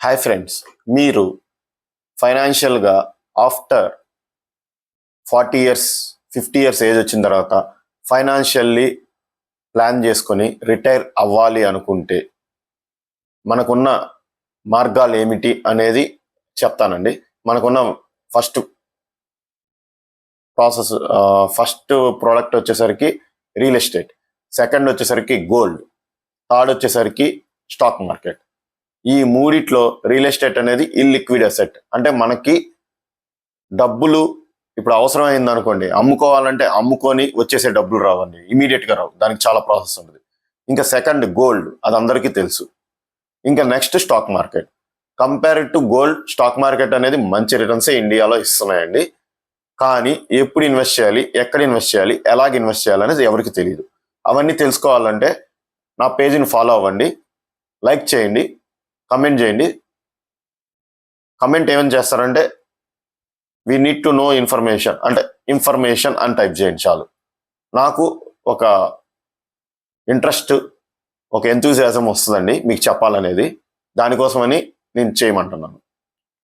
Hi friends, మీరు ఫైనాన్షియల్గా after 40 years 50 years age వచ్చిన తర్వాత ఫైనాన్షియల్లీ ప్లాన్ చేసుకొని రిటైర్ అవ్వాలి అనుకుంటే మనకున్న మార్గాలు ఏమిటి అనేది చెప్తానండి. మనకున్న ఫస్ట్ ప్రాసెస్, ఫస్ట్ ప్రోడక్ట్ వచ్చేసరికి రియల్ ఎస్టేట్, సెకండ్ వచ్చేసరికి గోల్డ్, థర్డ్ వచ్చేసరికి స్టాక్ మార్కెట్. ఈ మూడిట్లో రియల్ ఎస్టేట్ అనేది ఇల్లిక్విడ్ అసెట్, అంటే మనకి డబ్బులు ఇప్పుడు అవసరమైంది అనుకోండి, అమ్ముకోవాలంటే అమ్ముకొని వచ్చేసే డబ్బులు రావండి, ఇమీడియట్గా రావు, దానికి చాలా ప్రాసెస్ ఉంటుంది. ఇంకా సెకండ్ గోల్డ్, అది అందరికీ తెలుసు. ఇంకా next stock market. Compare to gold, stock market అనేది మంచి రిటర్న్సే ఇండియాలో ఇస్తున్నాయండి. కానీ ఎప్పుడు ఇన్వెస్ట్ చేయాలి, ఎక్కడ ఇన్వెస్ట్ చేయాలి, ఎలాగ ఇన్వెస్ట్ చేయాలి అనేది ఎవరికి తెలియదు. అవన్నీ తెలుసుకోవాలంటే నా పేజీని ఫాలో అవ్వండి, లైక్ చేయండి, కమెంట్ చేయండి. కమెంట్ ఏమని చేస్తారంటే we need to know information, అంటే ఇన్ఫర్మేషన్ అని టైప్ చేయండి చాలు. నాకు ఒక ఇంట్రెస్ట్, ఒక ఎంతూజియాజం వస్తుందండి మీకు చెప్పాలనేది. దానికోసమని నేను చేయమంటున్నాను.